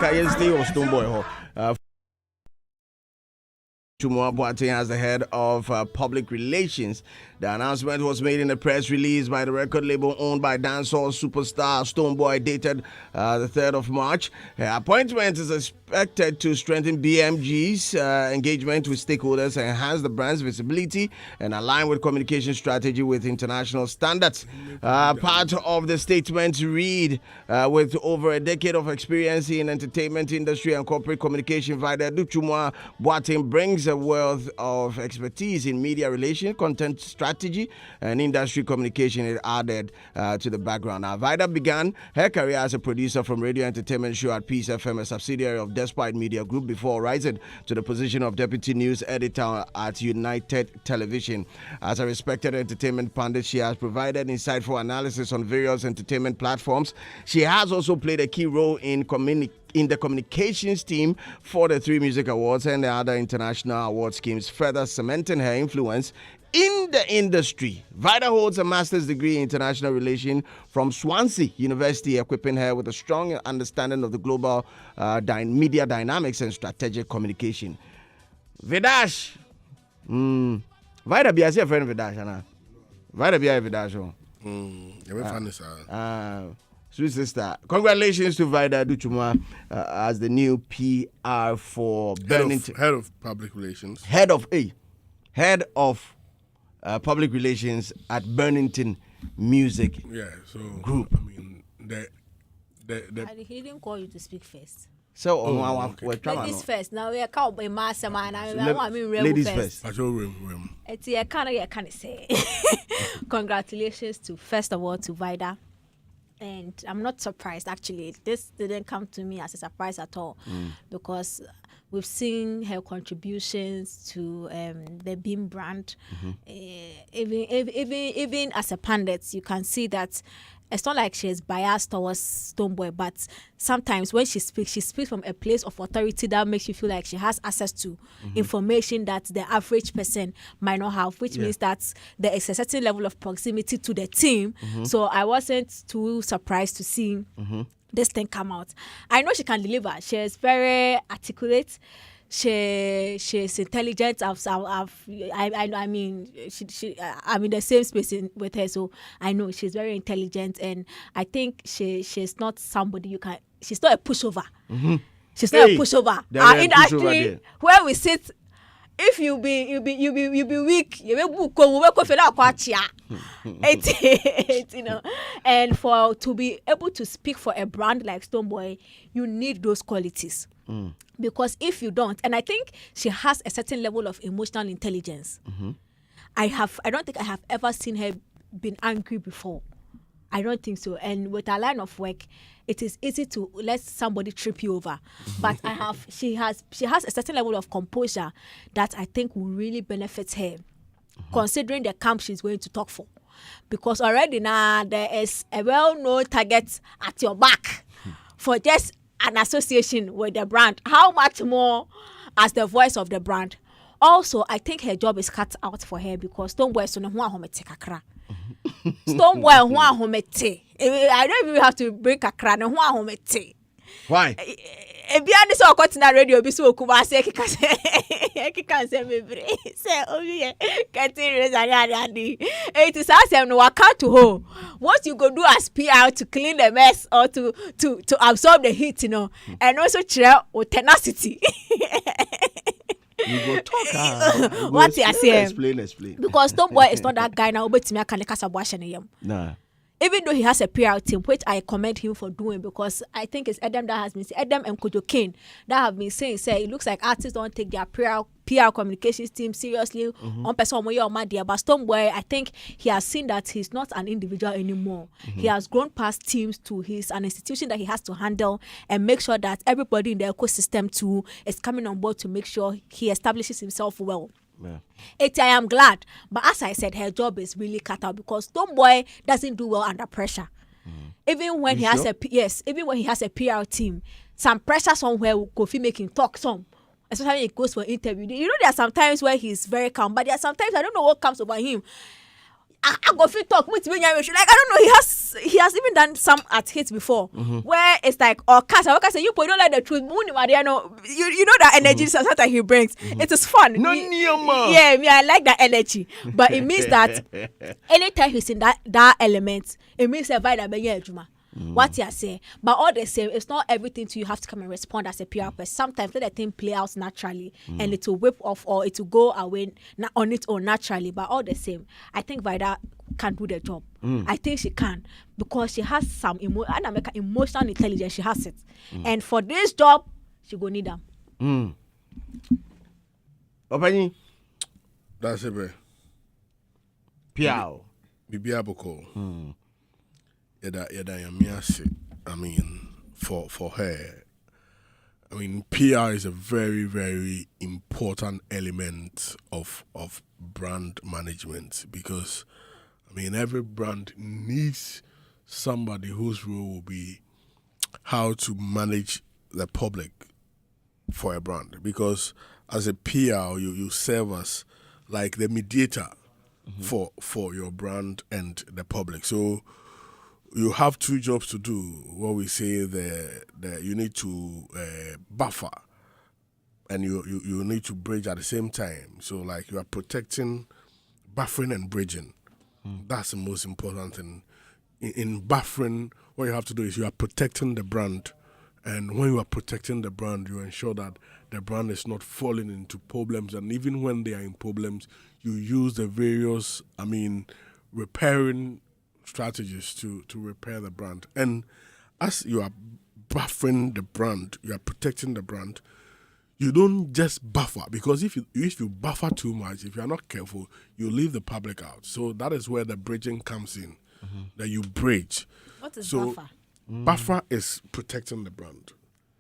Yesterday was Stoneboy. Boateng as the head of public relations. The announcement was made in a press release by the record label owned by dancehall superstar Stoneboy, dated the 3rd of March. Her appointment is expected to strengthen BMG's engagement with stakeholders, enhance the brand's visibility, and align with communication strategy with international standards. Part of the statement read, with over a decade of experience in entertainment industry and corporate communication, Vida Duchumwa Boateng brings a a wealth of expertise in media relations, content strategy, and industry communication. It added to the background. Now, Vida began her career as a producer from radio entertainment show at Peace FM, a subsidiary of Despite Media Group, before rising to the position of deputy news editor at United Television. As a respected entertainment pundit, she has provided insightful analysis on various entertainment platforms. She has also played a key role in the communications team for the 3 Music Awards and the other international award schemes, further cementing her influence in the industry. Vida holds a master's degree in international relations from Swansea University, equipping her with a strong understanding of the global media dynamics and strategic communication. Vidash. Vida be as a friend Vidash, Anna. Vida be a Vidash. Sweet sister, congratulations to Vida Duchuma as the new PR for Burnington. Head of public relations. Head of public relations at Burnington Music Group. I mean, He didn't call you to speak first. So, we're ladies first. Now we are called by Master Man. I mean, ladies first. I can't say. Congratulations first of all to Vida. And I'm not surprised, actually. This didn't come to me as a surprise at all, because we've seen her contributions to the Beam brand. Even as a pundit, you can see that it's not like she's biased towards Stonebwoy, but sometimes when she speaks from a place of authority that makes you feel like she has access to information that the average person might not have, which means that there is a certain level of proximity to the team. So I wasn't too surprised to see this thing come out. I know she can deliver. She is very articulate. She's intelligent. I mean, I'm in the same space with her, so I know she's very intelligent, and I think she's not somebody you can. She's not a pushover. She's not a pushover. In actually, where we sit, if you be weak, you know. And to be able to speak for a brand like Stonebwoy, you need those qualities. Because if you don't, and I think she has a certain level of emotional intelligence. I don't think I have ever seen her been angry before. I don't think so. And with her line of work, it is easy to let somebody trip you over. But she has a certain level of composure that I think will really benefit her, considering the camp she's going to talk for. Because already now there is a well-known target at your back for just an association with the brand. How much more as the voice of the brand? Also, I think her job is cut out for her because Stonebwoy so no homete kakra. Stonebwoy ho homete. I don't even have to bring kakra no ho homete. Why? Ebia ni so okotina radio bi so okuba se kika se mebre. Say obi getting resani. It is asem no waka to ho. What you go do as PR to clean the mess or to absorb the heat, you know, and also cheer with tenacity. You go talk. What you say? Explain. Because Stonebwoy is not that guy now. But me, I can't cast a wash in him. Nah. Even though he has a PR team, which I commend him for doing, because I think it's Adam that has been saying, Adam and Kojo Kane that have been saying, it looks like artists don't take their PR communications team seriously. On person but Stonebwoy, I think he has seen that he's not an individual anymore. He has grown past teams to an institution that he has to handle and make sure that everybody in the ecosystem too is coming on board to make sure he establishes himself well. I am glad, but as I said, her job is really cut out because Stonebwoy doesn't do well under pressure. Even when he has a PR team, some pressure somewhere will go making talk some. Especially when he goes for interview. You know, there are some times where he's very calm, but there are sometimes I don't know what comes over him. I go feel talk with me. Like I don't know. He has even done some at Hitz before, where it's like say you don't like the truth. You know that energy that he brings. It is fun. I like that energy. But it means that anytime he's in that element, it means that Juma. What you say, but all the same, it's not everything to you have to come and respond as a PR person. Sometimes let the thing play out naturally and it will whip off or it will go away on its own naturally. But all the same, I think Vida can do the job. I think she can because she has some emotional intelligence. She has it, and for this job, she go need them. Opani. That's it, bro. Piao. Bibi aboko. Yada yamiase. I mean, for her. I mean, PR is a very, very important element of brand management because, I mean, every brand needs somebody whose role will be how to manage the public for a brand. Because as a PR, you serve as like the mediator for your brand and the public. So you have two jobs to do. What we say you need to buffer and you need to bridge at the same time. So like you are protecting, buffering and bridging. That's the most important thing. In buffering, what you have to do is you are protecting the brand. And when you are protecting the brand, you ensure that the brand is not falling into problems. And even when they are in problems, you use the various, repairing strategies to repair the brand. And as you are buffering the brand, you are protecting the brand, you don't just buffer, because if you buffer too much, if you are not careful, you leave the public out. So that is where the bridging comes in, that you bridge. What is buffer? Buffer is protecting the brand.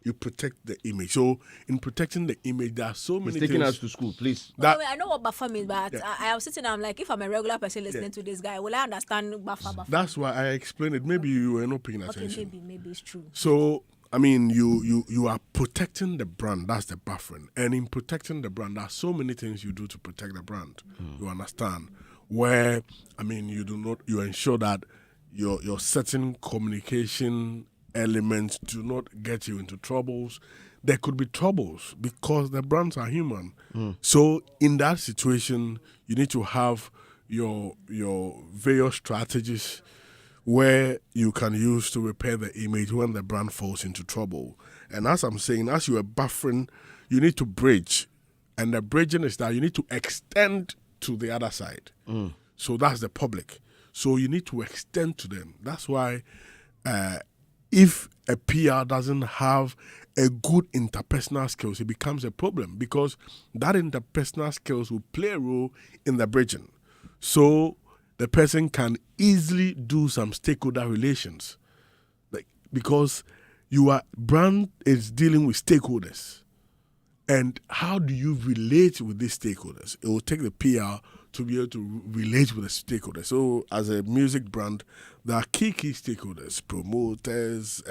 You protect the image. So in protecting the image, there are so many He's things. taking us to school, please. Wait, I know what buffer means, but I was sitting. I'm like, if I'm a regular person listening to this guy, will I understand buffer? That's why I explained it. Maybe you were not paying attention. Okay, maybe it's true. So I mean, you are protecting the brand. That's the buffering. And in protecting the brand, there are so many things you do to protect the brand. You understand? Where you ensure that your certain communication elements do not get you into troubles. There could be troubles because the brands are human. So in that situation, you need to have your various strategies where you can use to repair the image when the brand falls into trouble. And as I'm saying, as you are buffering, you need to bridge. And the bridging is that you need to extend to the other side. So that's the public. So you need to extend to them. That's why if a PR doesn't have a good interpersonal skills, it becomes a problem, because that interpersonal skills will play a role in the bridging. So the person can easily do some stakeholder relations, because your brand is dealing with stakeholders. And how do you relate with these stakeholders? It will take the PR to be able to relate with the stakeholders. So as a music brand, there are key stakeholders, promoters.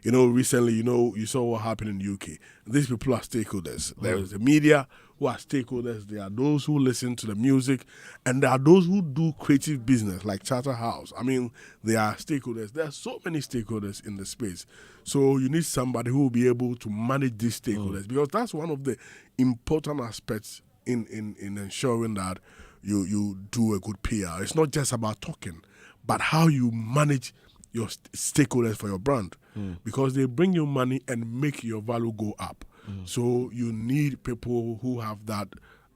Recently, you saw what happened in UK. These people are stakeholders. There is the media who are stakeholders. There are those who listen to the music, and there are those who do creative business like Charterhouse. I mean, they are stakeholders. There are so many stakeholders in the space. So you need somebody who will be able to manage these stakeholders, because that's one of the important aspects in ensuring that you do a good PR. It's not just about talking, but how you manage your stakeholders for your brand, because they bring you money and make your value go up. So you need people who have that,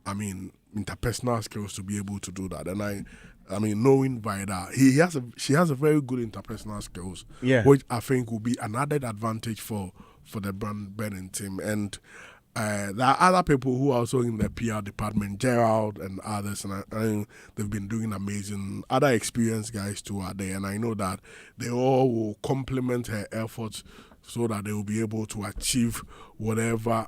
interpersonal skills to be able to do that. And knowing Vida, she has a very good interpersonal skills, which I think will be an added advantage for the brand building team. And there are other people who are also in the PR department, Gerald and others, and I they've been doing amazing. Other experienced guys too are there, and I know that they all will complement her efforts so that they will be able to achieve whatever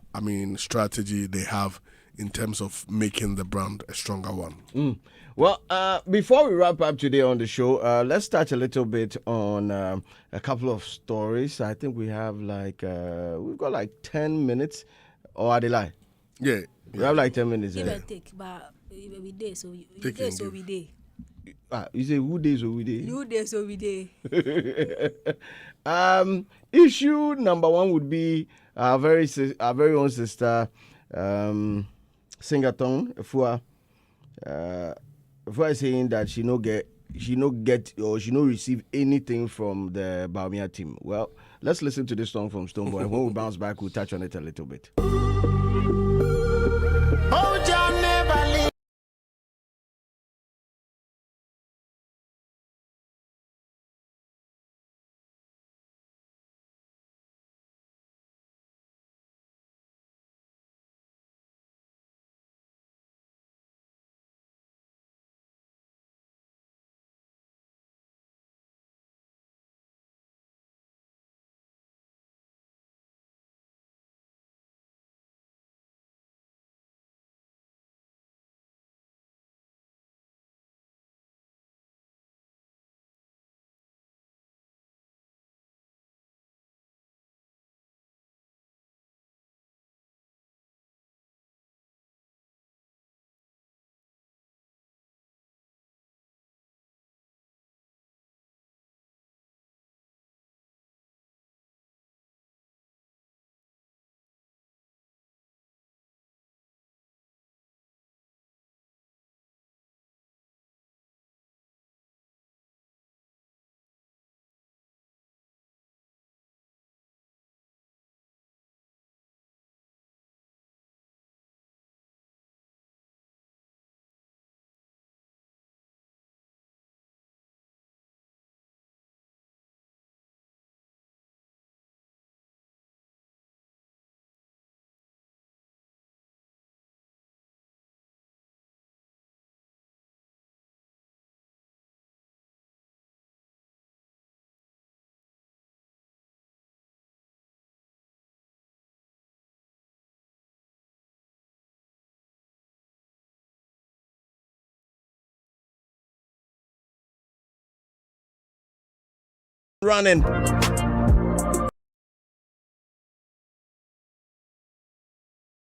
strategy they have in terms of making the brand a stronger one. Well, before we wrap up today on the show, let's touch a little bit on a couple of stories. I think we have we've got like 10 minutes. Or are they lie? Yeah. We have like 10 minutes. Give and take, but we day, so we day, so we day. You say who days or we day? You day, so we day. Issue number one would be our very own sister, Singaton Efua. Efua is saying that she no receive anything from the Baumia team. Well, let's listen to this song from Stonebwoy. When we bounce back, we'll touch on it a little bit. running.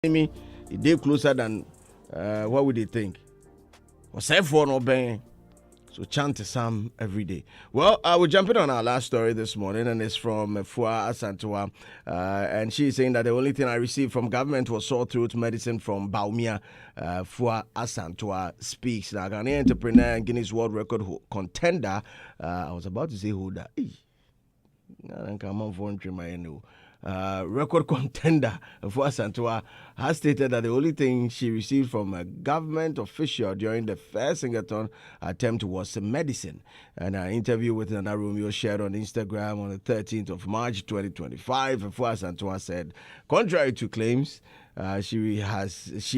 Me, they closer than what would they think? Was that for no bang? So chant Sam every day. Well, we're jumping on our last story this morning, and it's from Fua Asantua. And she's saying that the only thing I received from government was sore throat medicine from Baumia. Fua Asantua speaks. Now, Ghanaian entrepreneur and Guinness World Record contender. I was about to say who that. Record contender for Santua has stated that the only thing she received from a government official during the first sing-a-thon attempt was medicine. And an interview with Nana Romeo shared on Instagram on the 13th of March 2025, Fua Santua said, contrary to claims, she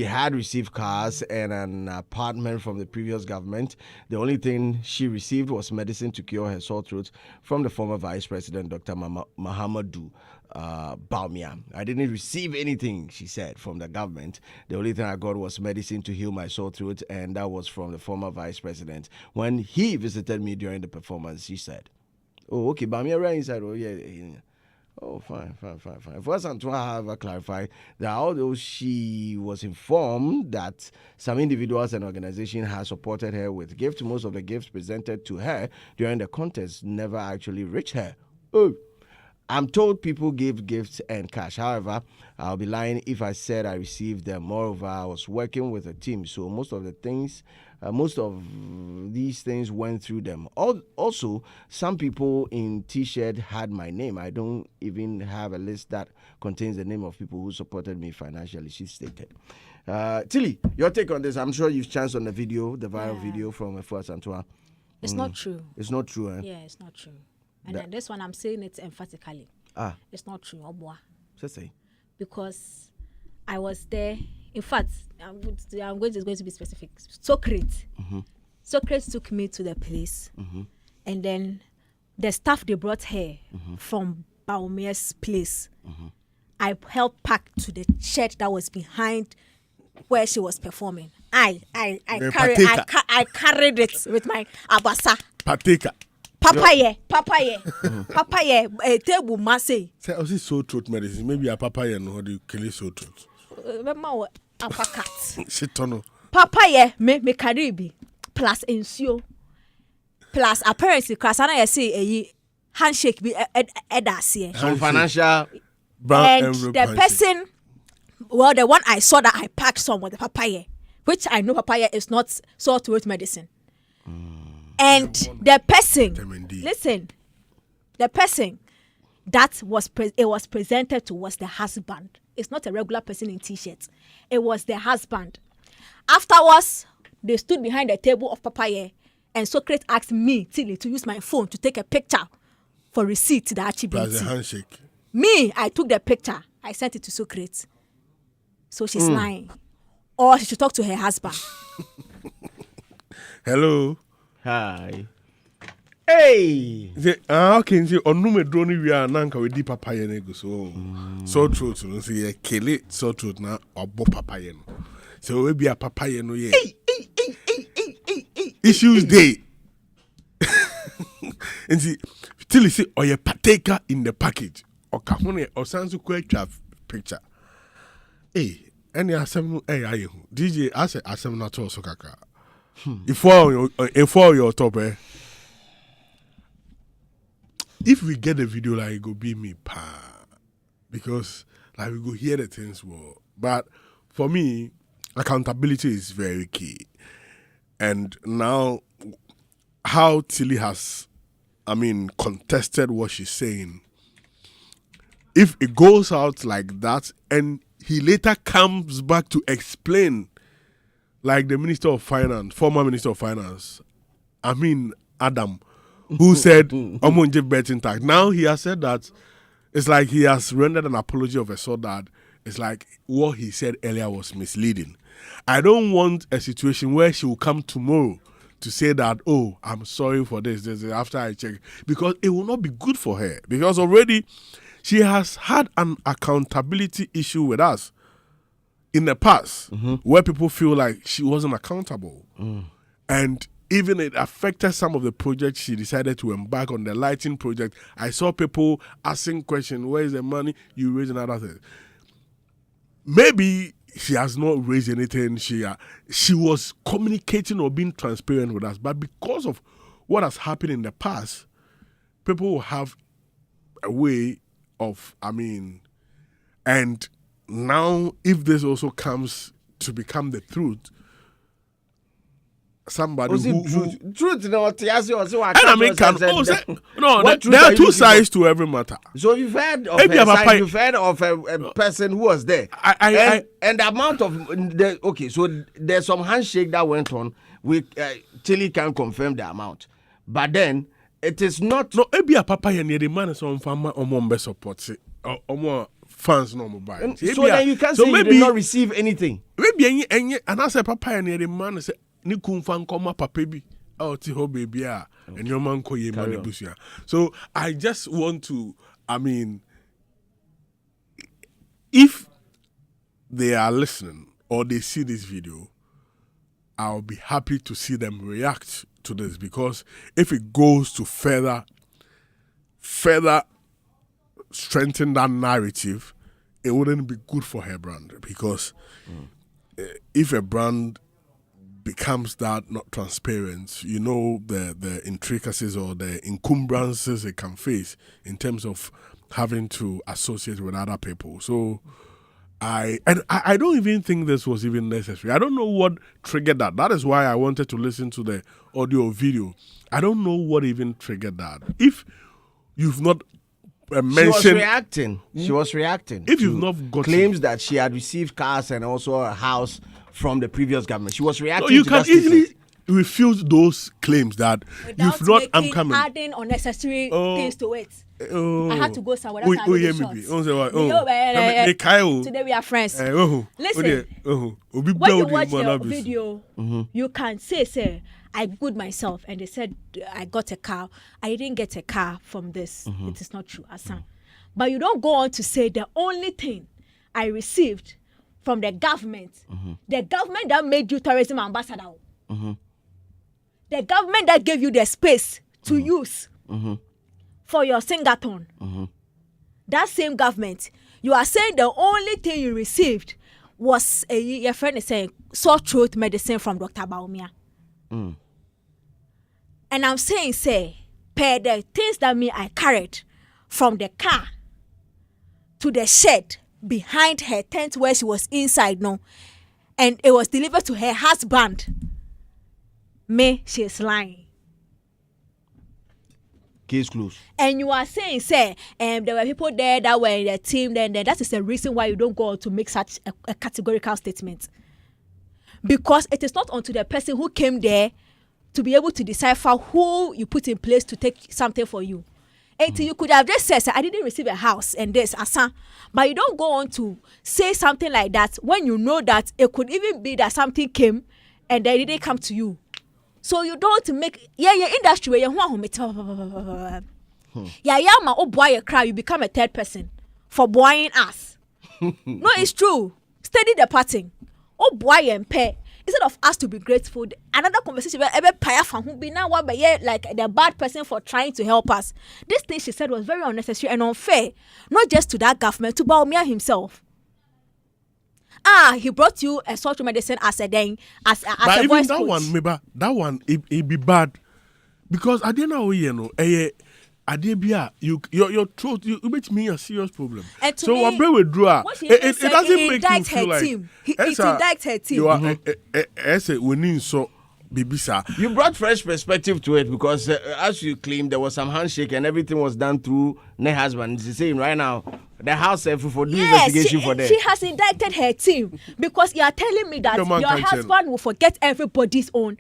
had received cars and an apartment from the previous government. The only thing she received was medicine to cure her sore throat from the former Vice President, Dr. Mahamadou Baumia. I didn't receive anything, she said, from the government. The only thing I got was medicine to heal my sore throat, and that was from the former Vice President when he visited me during the performance, she said. Oh, okay, Baumia right inside. Oh, yeah. Oh, fine. For us, to have clarified that although she was informed that some individuals and organizations have supported her with gifts, most of the gifts presented to her during the contest never actually reached her. Oh, I'm told people give gifts and cash. However, I'll be lying if I said I received them. Moreover, I was working with a team, so most of these things went through them. Also, some people in T-shirt had my name. I don't even have a list that contains the name of people who supported me financially, she stated. Tilly, your take on this? I'm sure you've chanced on the video, the viral video from Fua Santua. It's not true. It's not true, eh? Yeah, it's not true. And then this one, I'm saying it emphatically. It's not true, Obwa. Say. Because I was there. In fact, I'm going to be specific. Socrates. Mm-hmm. Socrates took me to the place. Mm-hmm. And then the staff they brought her from Baumia's place. Mm-hmm. I helped pack to the shed that was behind where she was performing. I carried it with my abasa. Pateka. Papaye, table masse. Say, I see sore throat medicine. Maybe a papaya no how do you kill sore throat? Remember apacat. Shit no. Papaye me karibi plus ensure plus apparently class and I say a handshake be edasier. Some financial and the person, well, the one I saw that I packed some with the papaya, which I know papaya is not sore throat medicine. And the person, listen, the person that was presented to was the husband. It's not a regular person in T-shirts. It was the husband. Afterwards, they stood behind the table of papaya, and Socrates asked me, Tilly, to use my phone to take a picture for receipt to the Archibald. Plus a handshake. Me, I took the picture. I sent it to Socrates. So she's lying. Or she should talk to her husband. Hello. Hi. Hey. Okay. See, on no me drone we are nanka we di papaya nego so. So true. So see, kele so true na obo papaya no. So we be a papaya no ye. Issues day. And see, till you see or your partaker in the package or kahune or sansu kwecha picture. Hey, any asem hey DJ asem na to so kaka. If your top, if we get a video like it go be me because like we go hear the things more. But for me, accountability is very key. And now how Tilly has contested what she's saying. If it goes out like that and he later comes back to explain, like the Minister of Finance, former Minister of Finance, Adam, who said, Omonje betting tax. Now he has said that it's like he has rendered an apology of a sort that it's like what he said earlier was misleading. I don't want a situation where she will come tomorrow to say that, oh, I'm sorry for this after I check. Because it will not be good for her. Because already she has had an accountability issue with us in the past where people feel like she wasn't accountable. And even it affected some of the projects she decided to embark on, the lighting project. I saw people asking questions, where is the money you raise and other things. Maybe she has not raised anything. She was communicating or being transparent with us. But because of what has happened in the past, people will have a way of, and now if this also comes to become the truth, somebody truth no, and there are two sides to every matter. So you've heard of you've heard of a person who was there, and the amount of so there's some handshake that went on. We Chile can confirm the amount, but then it is not. No, ebi a papa here near the man is on farmer or more support or more fans no mobile. So then you can't say maybe you did not receive anything. Maybe and I say papa here near the man say. Ni kumfan koma papa bi ti ho baby a enyoman ko ye mane busia. So I just want to if they are listening or they see this video, I'll be happy to see them react to this, because if it goes to further strengthen that narrative, it wouldn't be good for her brand, because if a brand becomes that not transparent, the intricacies or the encumbrances it can face in terms of having to associate with other people. So I don't even think this was even necessary. I don't know what triggered that. That is why I wanted to listen to the audio video. I don't know what even triggered that. If you've not mentioned... She was reacting. If you've not got claims that she had received cars and also a house from the previous government. She was reacting. So you can easily refuse those claims that you've not. I'm coming. Adding unnecessary things to it. I had to go somewhere. That's how today we are friends. Listen, when you watch the video, you can say, I good myself, and they said I got a car. I didn't get a car from this. It is not true, Asan. But you don't go on to say the only thing I received from the government that made you tourism ambassador, the government that gave you the space to use for your singathon, that same government, you are saying the only thing you received was your friend is saying sore throat medicine from Dr. Baumia. And I'm saying, per the things that I carried from the car to the shed behind her tent where she was inside now, and it was delivered to her husband, she is lying. Case closed. And you are saying, there were people there that were in the team, then that is the reason why you don't go on to make such a categorical statement. Because it is not onto the person who came there to be able to decipher who you put in place to take something for you. You could have just said, I didn't receive a house and this, but you don't go on to say something like that when you know that it could even be that something came and they didn't come to you. So you don't make industry where you become a third person for boying us. No, it's true. Steady the parting. Oh boy and pay. Instead of us to be grateful, another conversation where every paya fan who be now like the bad person for trying to help us. This thing she said was very unnecessary and unfair, not just to that government, to Baumia himself. He brought you a social medicine as a voice coach. That one, it be bad, because I didn't know your throat, you make me a serious problem. And to so me, what with Drua, it doesn't make you feel like it indicts her team. You are winning so Bibisa. You brought fresh perspective to it, because as you claim, there was some handshake and everything was done through her husband. She's saying right now the house for doing investigation for them. She has indicted her team, because you are telling me that your husband will forget everybody's own.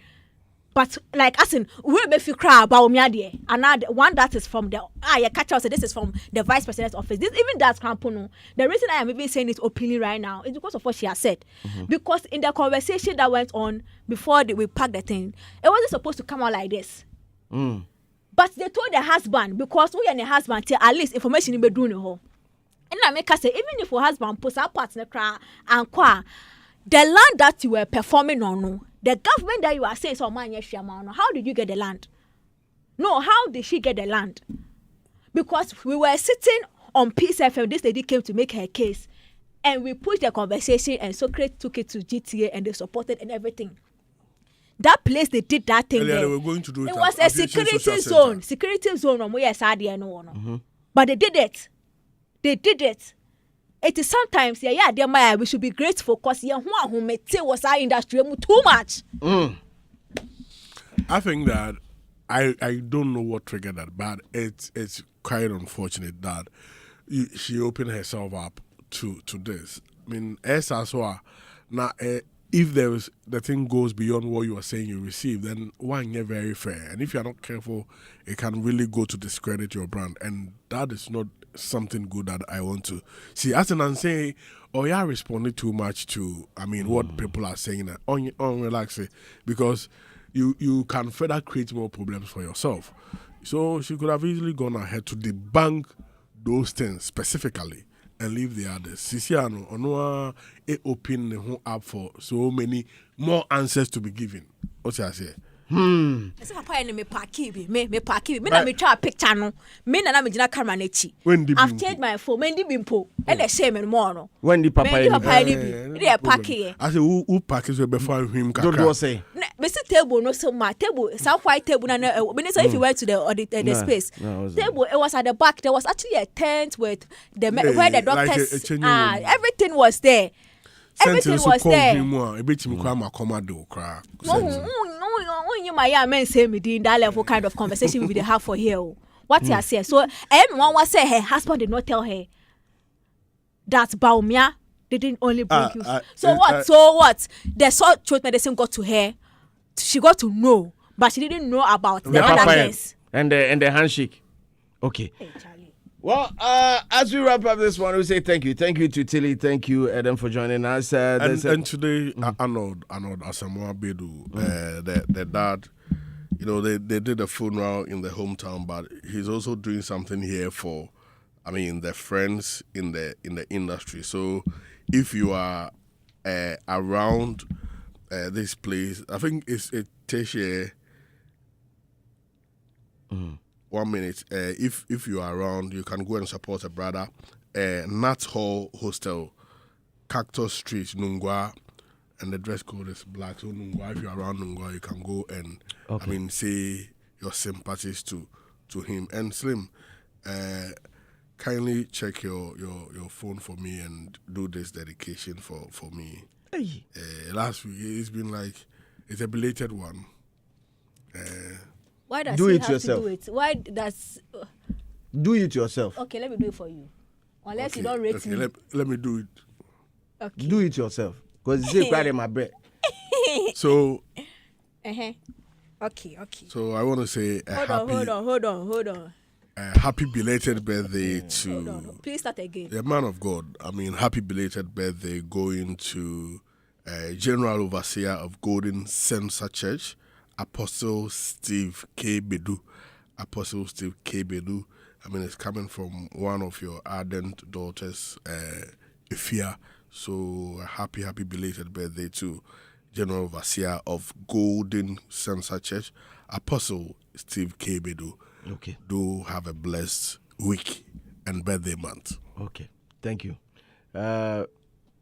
But like asking, we make you cry about me and one that is from the you catch us. This is from the vice president's office. This even that's Crampono. The reason I am even saying it openly right now is because of what she has said. Because in the conversation that went on before we packed the thing, it wasn't supposed to come out like this. But they told the husband, because we and the husband tell at least information in bedroom home. And I make her say, even if your husband puts our partner cry and qua, the land that you were performing on, The government that you are saying, so man, yes, how did you get the land? No, how did she get the land? Because we were sitting on Peace FM, this lady came to make her case, and we pushed the conversation, and Socrates took it to GTA, and they supported and everything. That place, they did that thing. They were going to do it. It was a security zone. Security zone. But they did it. They did it. It is sometimes, we should be grateful because was our industry too much. I think that I don't know what triggered that, but it's quite unfortunate that she opened herself up to this. I mean, as well, now if the thing goes beyond what you are saying you receive, then one, you're very fair, and if you're not careful, it can really go to discredit your brand, and that is not something good that I want to see. As an say, yeah, responded too much to what people are saying on relax it, because you can further create more problems for yourself. So she could have easily gone ahead to debunk those things specifically and leave the others. Sisiano onwa open the whole up for so many more answers to be given. What I say? Me na me try picture no. Me na me gina camera na chi. I've changed my phone. Me ndi bimpo. E dey share me more no. When the papa ni bi. Dey pack here. I say who package we before him kaka. Don't say. Me see table no so my table, some white table na me say if you went to the space. Table it was at the back. There was actually a tent with the where the doctors everything was there. Everything was there. You my men say me in that level kind of conversation we have for here. What you say? So everyone was say her husband did not tell her that Baumia didn't only bring you. So what? The salt truth medicine got to her. She got to know, but she didn't know about the other case. And the handshake. Okay. Hey, well, as we wrap up this one, we say thank you to Tilly, thank you Adam for joining us. And today, Arnold Asamoah Bedu, the dad, they did a funeral in the hometown, but he's also doing something here for, the friends in the industry. So if you are around this place, I think it takes 1 minute. If you are around, you can go and support a brother. Nat Hall Hostel, Cactus Street, Nungwa, and the dress code is black. So Nungwa, if you're around Nungwa, you can go and say your sympathies to him. And Slim, kindly check your phone for me and do this dedication for me. Hey. Last week it's been like it's a belated one. Why does do he it have yourself. to do it? Why does... Do it yourself. Okay, let me do it for you. Unless you don't rate me. Let me do it. Okay. Do it yourself. Because it's right in my bread. So... Okay. So I want to say Hold on. Happy belated birthday to... Hold on. Please start again. The man of God. Happy belated birthday going to General Overseer of Golden Censer Church, Apostle Steve K. Bedu. It's coming from one of your ardent daughters, Ifia. So happy belated birthday to General Overseer of Golden Censer Church, Apostle Steve K. Bedu. Okay. Do have a blessed week and birthday month. Okay. Thank you.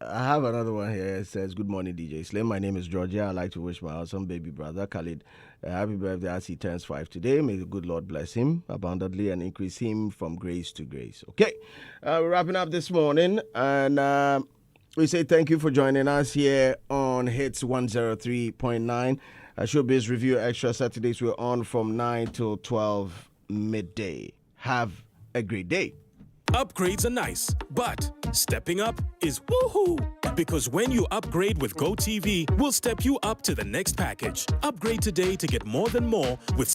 I have another one here. It says, good morning, DJ Slim. My name is Georgia. I'd like to wish my awesome baby brother, Khalid, happy birthday as he turns 5 today. May the good Lord bless him abundantly and increase him from grace to grace. Okay. We're wrapping up this morning. And we say thank you for joining us here on Hitz 103.9. Showbiz Review Extra Saturdays. We're on from 9 till 12 midday. Have a great day. Upgrades are nice, but stepping up is woohoo! Because when you upgrade with GoTV, we'll step you up to the next package. Upgrade today to get more than more with